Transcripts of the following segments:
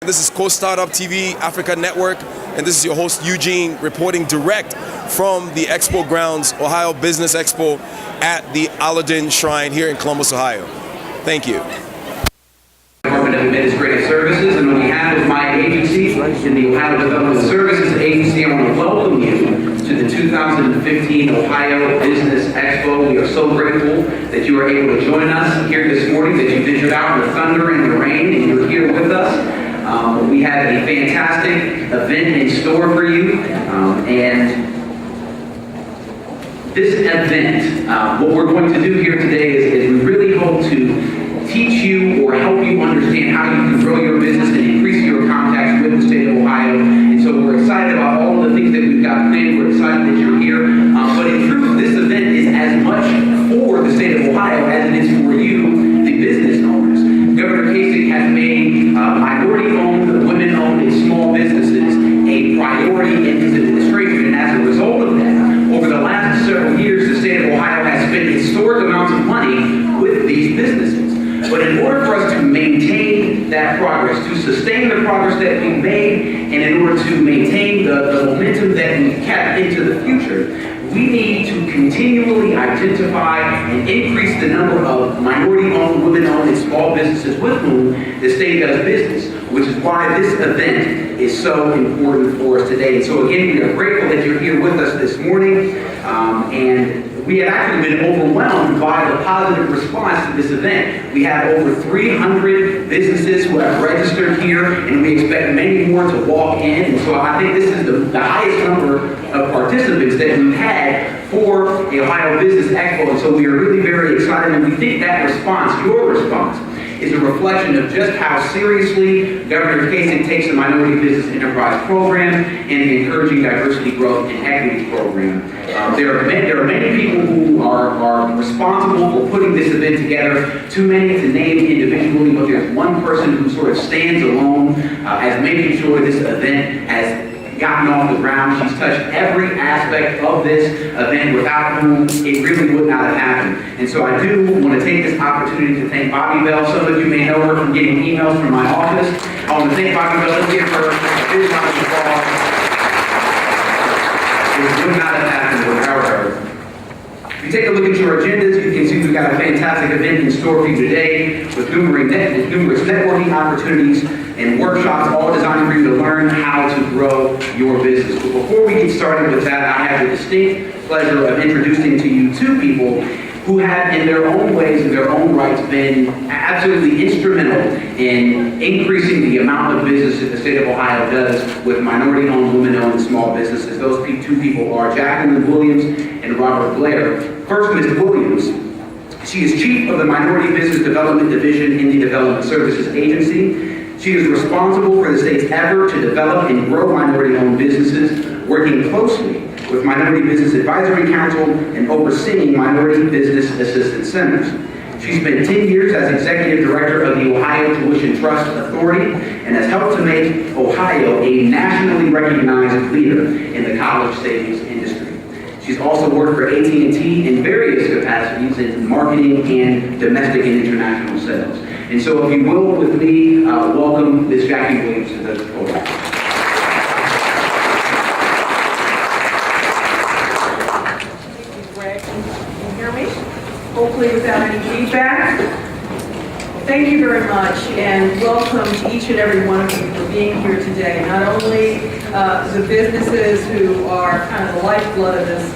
This is StartUp TV Africa Network, and this is your host Eugene reporting direct from the Expo grounds, Ohio Business Expo at the Aladdin Shrine here in Columbus, Ohio. Thank you. Department of Administrative Services, and on behalf of my agency in the Ohio Development Services Agency, I want to welcome you to the 2015 Ohio Business Expo. We are so grateful that you are able to join us here this morning, that you ventured out in the thunder and the rain, and you're here with us. We have a fantastic event in store for you, and this event, what we're going to do here today is we really hope to teach you or help you understand how you can grow your business and increase your contacts with the state of Ohio. And so we're excited about all of the things that we've got planned. We're excited that you're here. But in truth, this event is as much for the state of Ohio as it is for you, the business owners. Governor Kasich has made minority-owned, women-owned, and small businesses a priority in his administration. And as a result of that, over the last several years, the state of Ohio has spent historic amounts of money with these businesses. But in order for us to maintain that progress, to sustain the progress that we've made, and in order to maintain the momentum that we've kept into the future, we need to continually identify and increase the number of minority-owned, women-owned, and small businesses with whom the state does business, which is why this event is so important for us today. And so again, we are grateful that you're here with us this morning, and we have actually been overwhelmed by the positive response to this event. We have over 300 businesses who have registered here, and we expect many more to walk in. And so I think this is the highest number of participants that we've had for the Ohio Business Expo. And so we are really very excited, and we think that response, your response, is a reflection of just how seriously Governor Kasich takes the Minority Business Enterprise Program and the Encouraging Diversity, Growth, and Equity Program. There are many people who are responsible for putting this event together. Too many to name individually, but there's one person who sort of stands alone as making sure this event has gotten off the ground. She's touched every aspect of this event, without whom it really would not have happened. And so I do want to take this opportunity to thank Bobby Bell. Some of you may know her from getting emails from my office. I want to thank Bobby Bell. Let's give her a big round of applause. It would not have happened without her. If you take a look at your agendas, you can see we've got a fantastic event in store for you today with numerous networking opportunities and workshops, all designed for you to learn how to grow your business. But before we get started with that, I have the distinct pleasure of introducing to you two people who have, in their own ways, in their own rights, been absolutely instrumental in increasing the amount of business that the state of Ohio does with minority-owned, women-owned, and small businesses. Those two people are Jacqueline Williams and Robert Blair. First, Ms. Williams. She is Chief of the Minority Business Development Division in the Development Services Agency. She is responsible for the state's effort to develop and grow minority-owned businesses, working closely with Minority Business Advisory Council and overseeing Minority Business Assistance Centers. She spent 10 years as Executive Director of the Ohio Tuition Trust Authority and has helped to make Ohio a nationally recognized leader in the college savings industry. She's also worked for AT&T in various capacities in marketing and domestic and international sales. And so if you will, with me, welcome Ms. Jackie Williams to the podium. Hopefully without any feedback. Thank you very much, and welcome to each and every one of you for being here today. Not only the businesses who are kind of the lifeblood of this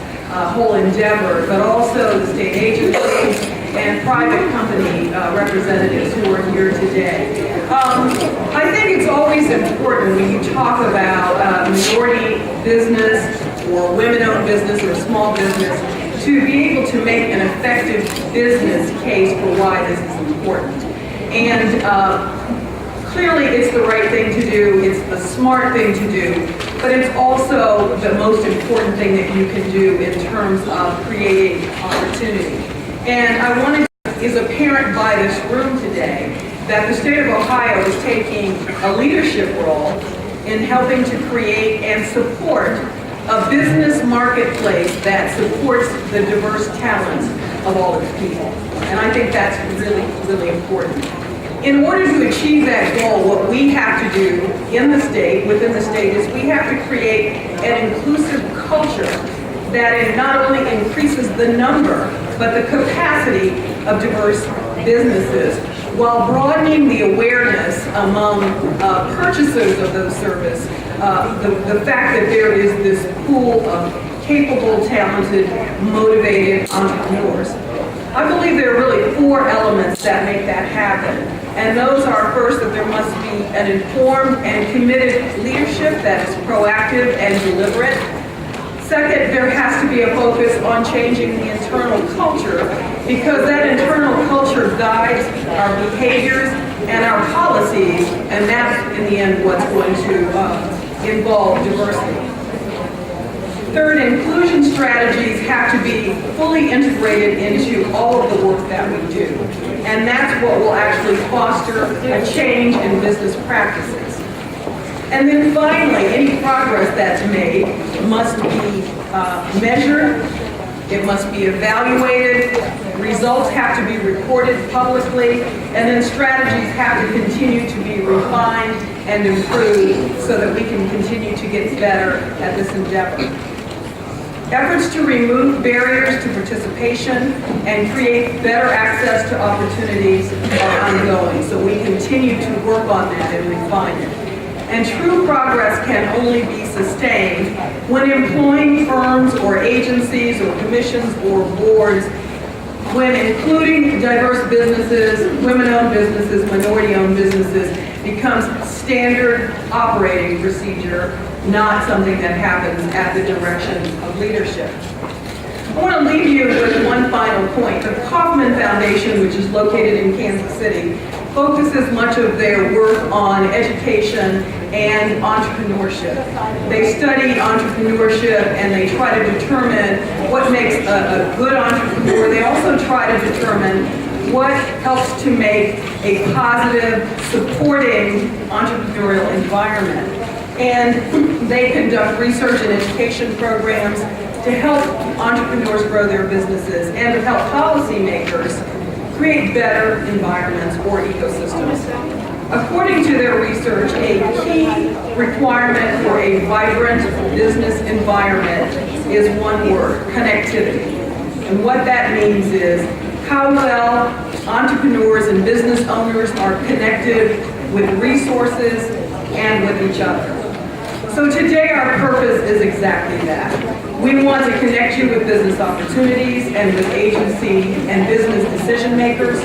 whole endeavor, but also the state agencies and private company representatives who are here today. I think it's always important when you talk about minority business or women-owned business or small business to be able to make an effective business case for why this is important. And clearly it's the right thing to do, it's the smart thing to do, but it's also the most important thing that you can do in terms of creating opportunity. And I wanted to, is apparent by this room today, that the state of Ohio is taking a leadership role in helping to create and support a business marketplace that supports the diverse talents of all its people. And I think that's really, really important. In order to achieve that goal, what we have to do in the state, within the state, is we have to create an inclusive culture that not only increases the number, but the capacity of diverse businesses, while broadening the awareness among purchasers of those services, the fact that there is this pool of capable, talented, motivated entrepreneurs. I believe there are really 4 elements that make that happen. And those are, first, that there must be an informed and committed leadership that is proactive and deliberate. Second, there has to be a focus on changing the internal culture, because that internal culture guides our behaviors and our policies, and that's, in the end, what's going to involve diversity. Third, inclusion strategies have to be fully integrated into all of the work that we do. And that's what will actually foster a change in business practices. And then finally, any progress that's made must be measured, it must be evaluated, results have to be reported publicly, and then strategies have to continue to be refined and improved so that we can continue to get better at this endeavor. Efforts to remove barriers to participation and create better access to opportunities are ongoing, so we continue to work on that and refine it. And true progress can only be sustained when employing firms or agencies or commissions or boards, when including diverse businesses, women-owned businesses, minority-owned businesses, becomes standard operating procedure, not something that happens at the direction of leadership. I want to leave you with one final point. The Kauffman Foundation, which is located in Kansas City, focuses much of their work on education and entrepreneurship. They study entrepreneurship and they try to determine what makes a good entrepreneur. They also try to determine what helps to make a positive, supporting entrepreneurial environment. And they conduct research and education programs to help entrepreneurs grow their businesses and to help policymakers create better environments or ecosystems. According to their research, a key requirement for a vibrant business environment is one word: connectivity. And what that means is how well entrepreneurs and business owners are connected with resources and with each other. So today our purpose is exactly that. We want to connect you with business opportunities and with agency and business decision makers.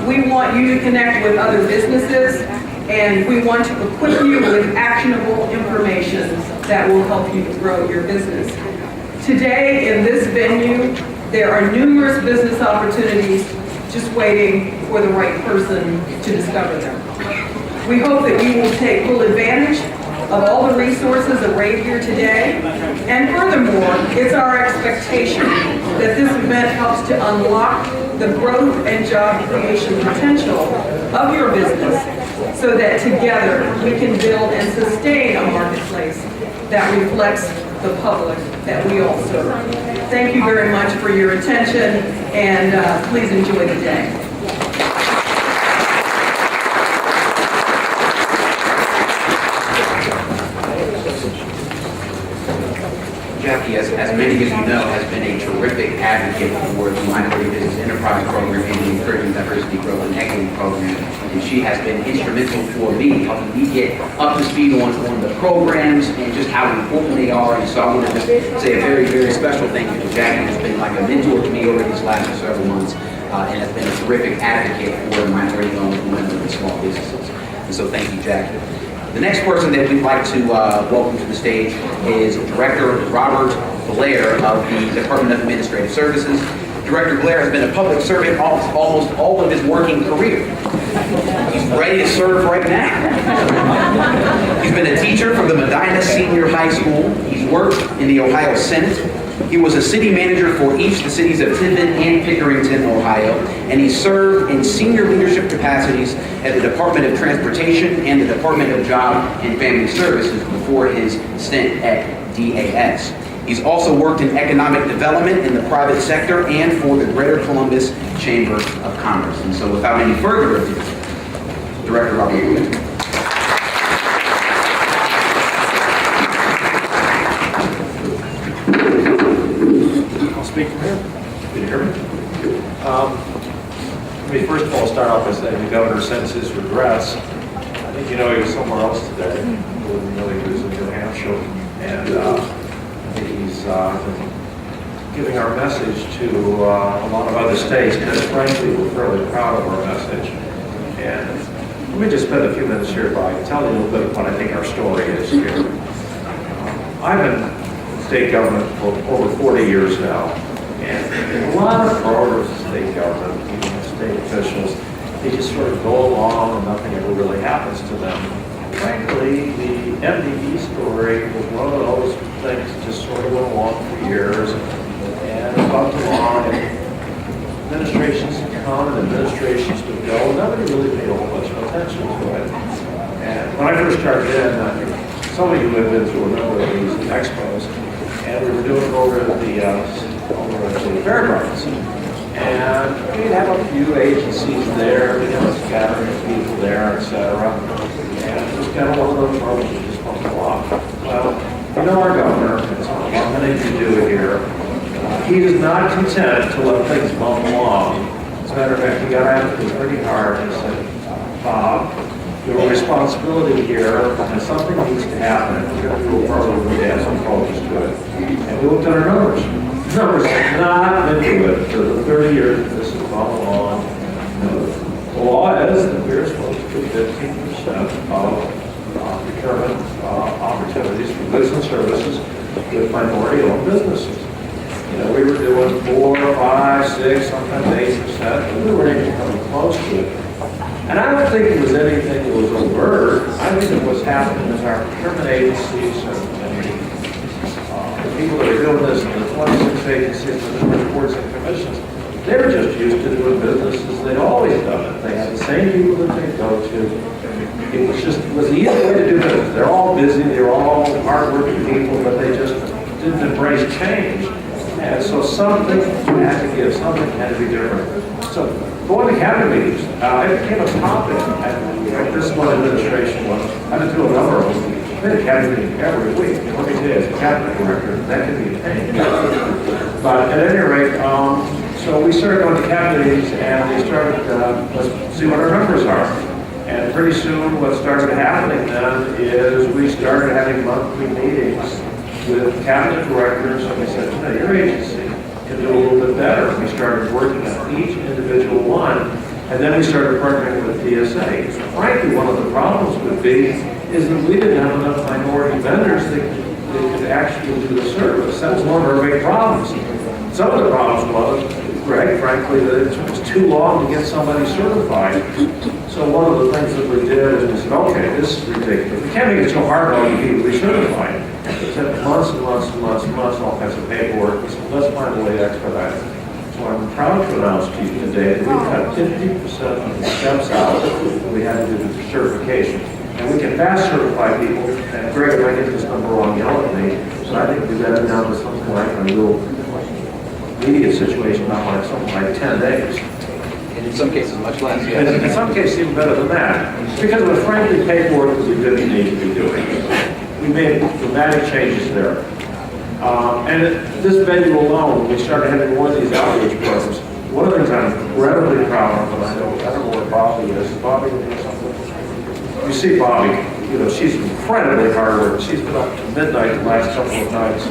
We want you to connect with other businesses, and we want to equip you with actionable information that will help you to grow your business. Today in this venue, there are numerous business opportunities just waiting for the right person to discover them. We hope that you will take full advantage of all the resources arrayed here today. And furthermore, it's our expectation that this event helps to unlock the growth and job creation potential of your business so that together we can build and sustain a marketplace that reflects the public that we all serve. Thank you very much for your attention, and please enjoy the day. Jackie, as many of you know, has been a terrific advocate for the Minority Business Enterprise Program and the Encouraging Diversity, Growth, and Equity Program. And she has been instrumental for me, helping me get up to speed on the programs and just how important they are. And so I want to just say a very, very special thank you to Jackie, who's been like a mentor to me over these last several months and has been a terrific advocate for minority-owned and women-owned small businesses. And so thank you, Jackie. The next person that we'd like to welcome to the stage is Director Robert Blair of the Department of Administrative Services. Director Blair has been a public servant almost all of his working career. He's ready to serve right now. He's been a teacher from the Medina Senior High School. He's worked in the Ohio Senate. He was a city manager for each of the cities of Tiverton and Pickerington, Ohio, and he served in senior leadership capacities at the Department of Transportation and the Department of Job and Family Services before his stint at DAS. He's also worked in economic development in the private sector and for the Greater Columbus Chamber of Commerce. And so without any further ado, Director Robert Lee. I'll speak from here. Can you hear me? Let me first of all start off by saying the governor sends his regrets. I think you know he was somewhere else today. You wouldn't know he was in New Hampshire. And I think he's giving our message to a lot of other states, because frankly we're fairly proud of our message. And let me just spend a few minutes here by telling you a little bit of what I think our story is here. I've been in state government for over 40 years now, and a lot of programs in state government, even state officials, they just sort of go along and nothing ever really happens to them. Frankly, the MDE story was one of those things that just sort of went along for years and bumped along, and administrations would come and administrations would go, and nobody really paid a whole bunch of attention to it. And when I first started in, I think some of you have been to a number of these expos, and we were doing it over at the fairgrounds. And we'd have a few agencies there, we'd have a scattering of people there, etc. And it was kind of one of those moments you just bumped along. Well, you know our governor, it's not many to do it here. He is not content to let things bump along. As a matter of fact, he got after me pretty hard and said, Bob, your responsibility here, and something needs to happen. We're going to do a program where we have some focus to it. And we looked at our numbers. Numbers have not been good for the 30 years that this has gone along. The law is that we're supposed to do 15% of procurement opportunities for goods and services with minority-owned businesses. You know, we were doing 4, 5, 6, sometimes 8%, but we weren't even coming close to it. And I don't think it was anything that was overt. I think it was happening as our procurement agencies and the people that are doing this in the 26 agencies and the different boards and commissions, they were just used to doing business as they'd always done it. They had the same people that they go to. It was the easy way to do business. They're all busy, they're all hardworking people, but they just didn't embrace change. And so something had to give, something had to be different. So going to cabinet meetings, it became a topic, and this one administration was, I've been through a number of them. We had a cabinet meeting every week. Let me tell you, as a cabinet director, that can be a pain. But at any rate, so we started going to cabinet meetings, and they started, let's see what our numbers are. And pretty soon what started happening then is we started having monthly meetings with cabinet directors, and we said, you know, your agency can do a little bit better. We started working on each individual one, and then we started partnering with DSA. Frankly, one of the problems would be is that we didn't have enough minority vendors that could actually do the service. That was one of our big problems. Some of the problems was, Greg, frankly, that it was too long to get somebody certified. So one of the things that we did is we said, okay, this is ridiculous. We can't make it so hard on you to be certified. It took months and months and months and months, all kinds of paperwork. We said, let's find a way to expedite it. So I'm proud to announce to you today that we've cut 50% of the steps out that we had to do the certification. And we can fast certify people. And Greg, if I get this number wrong, yell at me. So I think we've got it down to something like a real immediate situation, not like something like 10 days. And in some cases, much less. And in some cases, even better than that. Because of the frankly paperwork that we didn't need to be doing. We made dramatic changes there. And this venue alone, we started having more of these outreach programs. One of the things I'm incredibly proud of, and I don't know where Bobby is. Bobby, you see Bobby, you know, she's incredibly hard work. She's been up to midnight the last couple of nights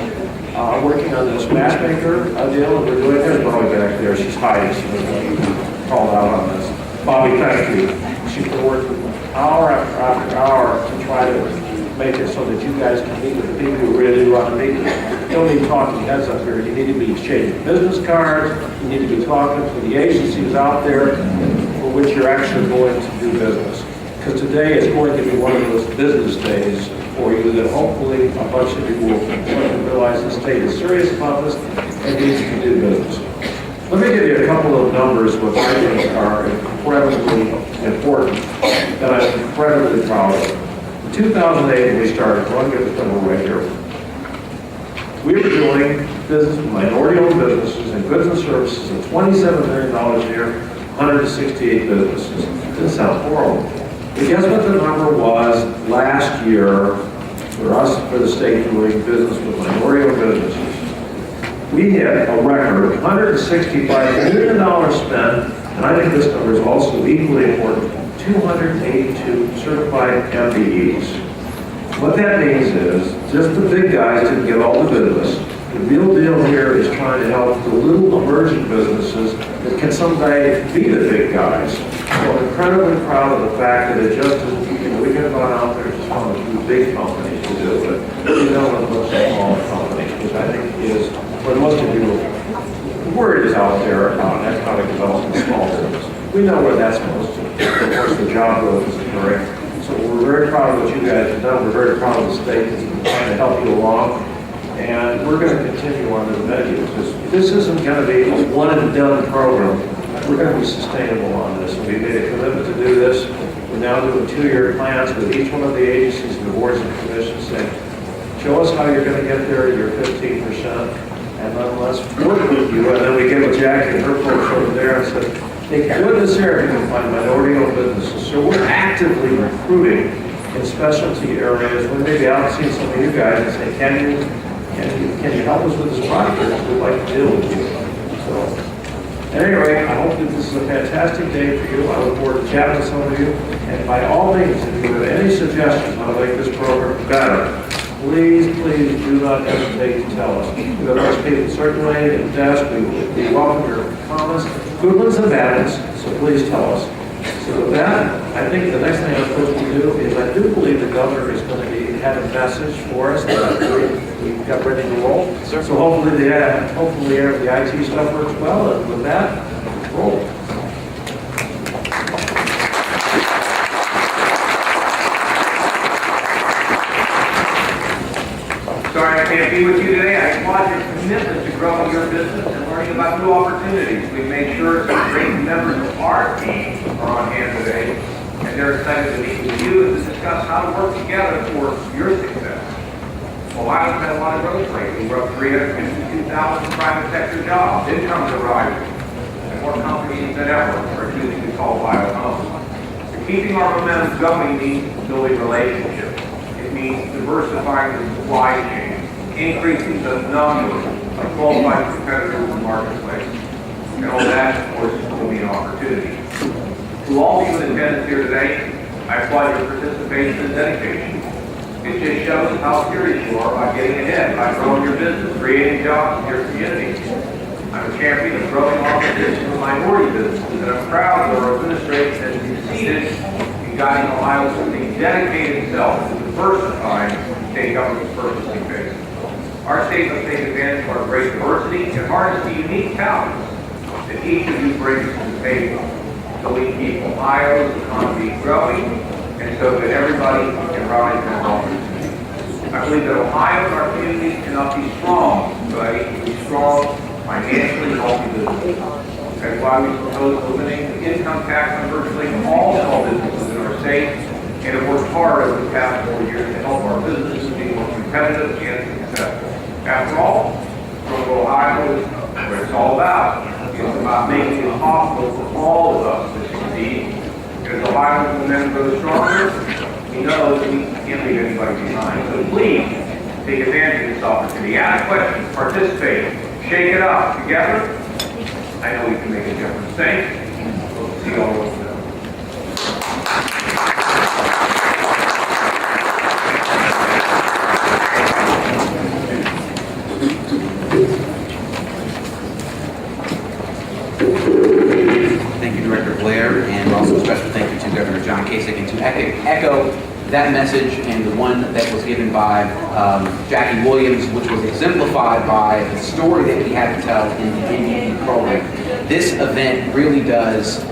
working on this matchmaker deal, and we're doing, there's Bobby back there. She's hiding. She's called out on this. Bobby, thank you. She's been working hour after hour to try to make it so that you guys can meet with the people who really want to meet. You don't need talking heads up here. You need to be exchanging business cards. You need to be talking to the agencies out there for which you're actually going to do business. Because today is going to be one of those business days for you that hopefully a bunch of you will realize the state is serious about this and needs to do business. Let me give you a couple of numbers which I think are incredibly important that I'm incredibly proud of. In 2008 when we started, I'll get this number right here. We were doing business with minority-owned businesses and goods and services at $27 million a year, 168 businesses. It didn't sound horrible. So guess what the number was last year for us, for the state doing business with minority-owned businesses? We hit a record $165 million spent, and I think this number is also equally important, 282 certified MBEs. What that means is, just the big guys didn't get all the business. The real deal here is trying to help the little emerging businesses that can someday be the big guys. So I'm incredibly proud of the fact that it just isn't, we could have gone out there and just found a few big companies to do it. We know what those small companies, which I think is, for most of you, the word is out there about economic development of small business. We know where that's supposed to be. Of course, the job growth is occurring. So we're very proud of what you guys have done. We're very proud of the state that's been trying to help you along. And we're going to continue on this menu because this isn't going to be a one-and-done program. We're going to be sustainable on this. And we made a commitment to do this. We're now doing 2-year plans with each one of the agencies and the boards and commissions saying, show us how you're going to get there, your 15%, and then let's work with you. And then we give Jackie and her folks over there and said, hey, goodness here, you can find minority-owned businesses. So we're actively recruiting in specialty areas. We may be out seeing some of you guys and say, can you help us with this project? We'd like to deal with you. So, at any rate, I hope that this is a fantastic day for you. I look forward to chatting with some of you. And by all means, if you have any suggestions on how to make this program better, please do not hesitate to tell us. We have a bunch of people circulating at the desk. We welcome your comments, good ones and bad ones, so please tell us. So with that, I think the next thing I'm supposed to do is I do believe the governor is going to have a message for us that we've got ready to roll. So hopefully the IT stuff works well, and with that, roll. Sorry I can't be with you today. I applaud your commitment to growing your business and learning about new opportunities. We've made sure some great members of our team are on hand today, and they're excited to meet with you and to discuss how to work together for your success. Ohio's had a lot of growth rate. We grew up 352,000 private sector jobs. Incomes are rising, and more companies than ever are choosing to call Ohio home. Keeping our momentum going means building relationships. It means diversifying the supply chain, increasing the number of qualified competitors in the marketplace. And all that, of course, will be an opportunity. To all of you in attendance here today, I applaud your participation and dedication. It just shows how serious you are about getting ahead, by growing your business, creating jobs in your community. I'm a champion of growing our position with minority businesses, and I'm proud that our administration has succeeded in guiding Ohio to dedicate itself to diversifying state government's purchasing base. Our state must take advantage of our great diversity and harness the unique talents that each of you brings to the table, so we keep Ohio's economy growing, and so that everybody can rise and fall. I believe that Ohio and our communities cannot be strong, but it can be strong financially healthy businesses. That's why we propose eliminating the income tax on virtually all small businesses in our state, and have worked hard over the past 4 years to help our businesses be more competitive and successful. After all, Growing Ohio is what it's all about. It's about making it possible for all of us to succeed. As Ohio's momentum grows stronger, we know that we can't leave anybody behind. So please take advantage of this opportunity. Ask questions, participate, shake it up. Together, I know we can make a difference. Thanks. We'll see you all soon. Thank you, Director Blair, and also a special thank you to Governor John Kasich, and to echo that message and the one that was given by Jackie Williams, which was exemplified by the story that we had to tell in the NDE program. This event really does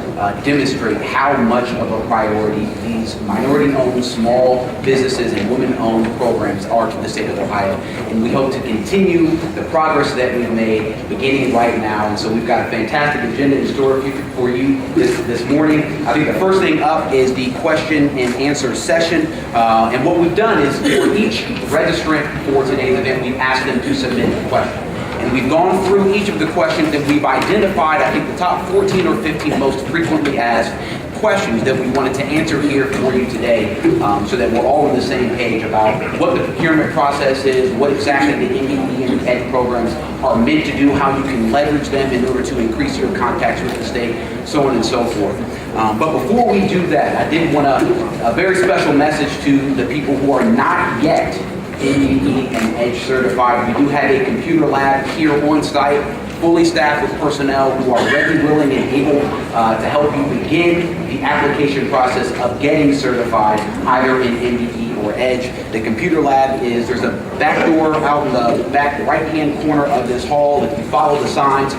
demonstrate how much of a priority these minority-owned small businesses and women-owned programs are to the state of Ohio. And we hope to continue the progress that we've made beginning right now. And so we've got a fantastic agenda in store for you this morning. I think the first thing up is the question and answer session. And what we've done is for each registrant for today's event, we've asked them to submit a question. And we've gone through each of the questions and we've identified, I think, the top 14 or 15 most frequently asked questions that we wanted to answer here for you today, so that we're all on the same page about what the procurement process is, what exactly the MBE and ED programs are meant to do, how you can leverage them in order to increase your contacts with the state, so on and so forth. But before we do that, I did want a very special message to the people who are not yet MBE and EDGE certified. We do have a computer lab here on site, fully staffed with personnel who are ready, willing, and able to help you begin the application process of getting certified, either in MBE or EDGE. The computer lab there's a back door out in the back right-hand corner of this hall. If you follow the signs,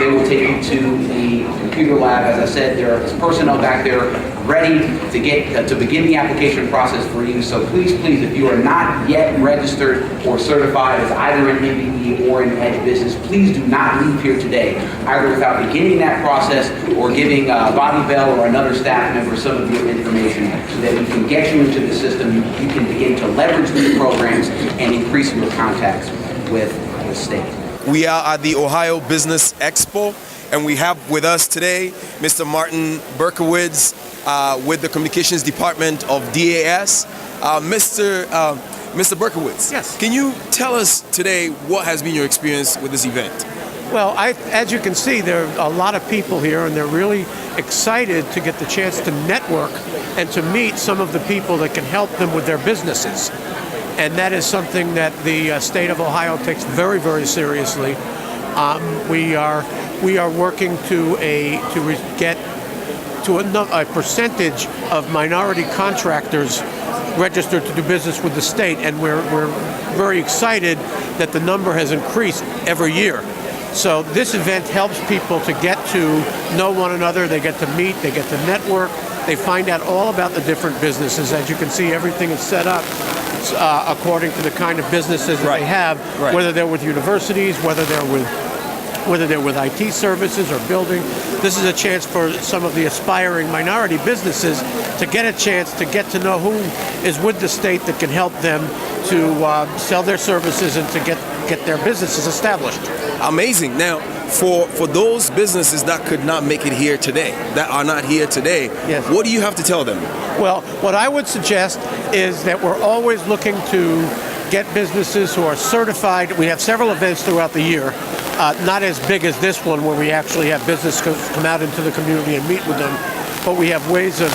they will take you to the computer lab. As I said, there is personnel back there ready to get to begin the application process for you. So please, if you are not yet registered or certified as either an MBE or an EDGE business, please do not leave here today, either without beginning that process or giving Bobby Bell or another staff member some of your information so that we can get you into the system. You can begin to leverage these programs and increase your contacts with the state. We are at the Ohio Business Expo, and we have with us today Mr. Martin Berkowitz with the Communications Department of DAS. Mr. Berkowitz, yes. Can you tell us today what has been your experience with this event? Well, as you can see, there are a lot of people here, and they're really excited to get the chance to network and to meet some of the people that can help them with their businesses. And that is something that the state of Ohio takes very, very seriously. We are working to get to a percentage of minority contractors registered to do business with the state, and we're very excited that the number has increased every year. So this event helps people to get to know one another. They get to meet, they get to network, they find out all about the different businesses. As you can see, everything is set up according to the kind of businesses that they have, whether they're with universities, whether they're with IT services or building. This is a chance for some of the aspiring minority businesses to get a chance to get to know who is with the state that can help them to sell their services and to get their businesses established. Amazing. Now, for those businesses that could not make it here today, that are not here today, yes. What do you have to tell them? Well, what I would suggest is that we're always looking to get businesses who are certified. We have several events throughout the year, not as big as this one where we actually have business come out into the community and meet with them, but we have ways of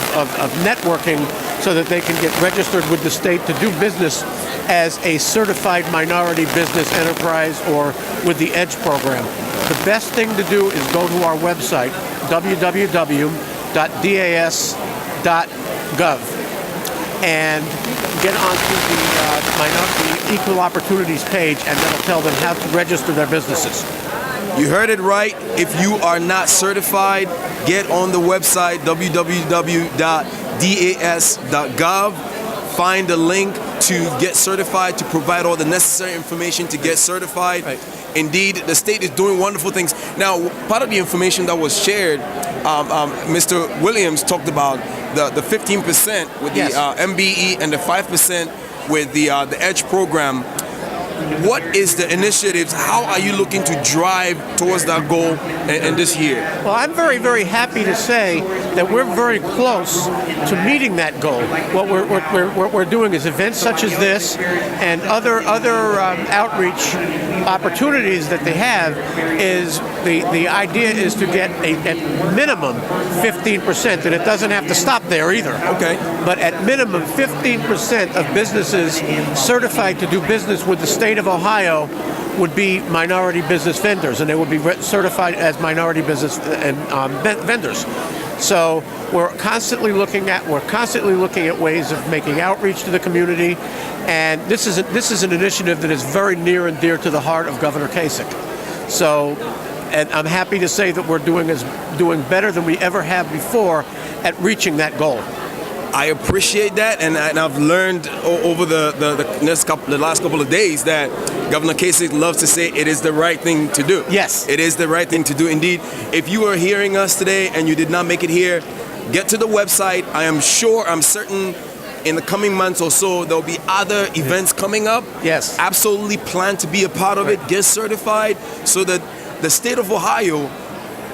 networking so that they can get registered with the state to do business as a certified minority business enterprise or with the EDGE program. The best thing to do is go to our website, www.das.gov, and get onto the Equal Opportunities page, and that'll tell them how to register their businesses. You heard it right. If you are not certified, get on the website, www.das.gov. Find the link to get certified, to provide all the necessary information to get certified. Right. Indeed, the state is doing wonderful things. Now, part of the information that was shared, Mr. Williams talked about the 15% with Yes. the MBE and the 5% with the EDGE program. What is the initiatives? How are you looking to drive towards that goal in this year? Well, I'm very, very happy to say that we're very close to meeting that goal. What we're doing is events such as this and other outreach opportunities that they have. Is the idea is to get at minimum 15%, and it doesn't have to stop there either. Okay. But at minimum 15% of businesses certified to do business with the state of Ohio would be minority business vendors, and they would be certified as minority business and vendors. So we're constantly looking at ways of making outreach to the community, and this is an initiative that is very near and dear to the heart of Governor Kasich. So, and I'm happy to say that we're doing better than we ever have before at reaching that goal. I appreciate that, and I've learned over the last couple of days that Governor Kasich loves to say it is the right thing to do. Yes. It is the right thing to do indeed. If you are hearing us today and you did not make it here, get to the website. I'm certain in the coming months or so, there'll be other events coming up. Yes. Absolutely plan to be a part of it, get certified so that the state of Ohio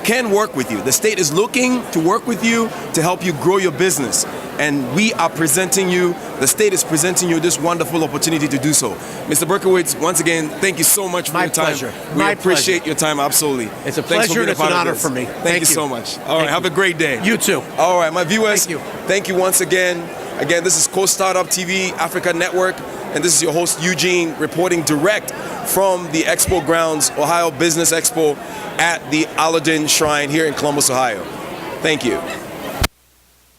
can work with you. The state is looking to work with you to help you grow your business. And we are presenting you, the state is presenting you this wonderful opportunity to do so. Mr. Berkowitz, once again, thank you so much for My your time. pleasure. We My appreciate pleasure. your time, absolutely. It's a Thanks for pleasure being and it's part an of honor this. for me. Thank you so much. All right, Thank have you. a great day. You too. All right, my viewers, Thank you. once again. Again, this is Co-Startup TV Africa Network, and this is your host, Eugene, reporting direct from the Expo grounds, Ohio Business Expo at the Aladdin Shrine here in Columbus, Ohio. Thank you.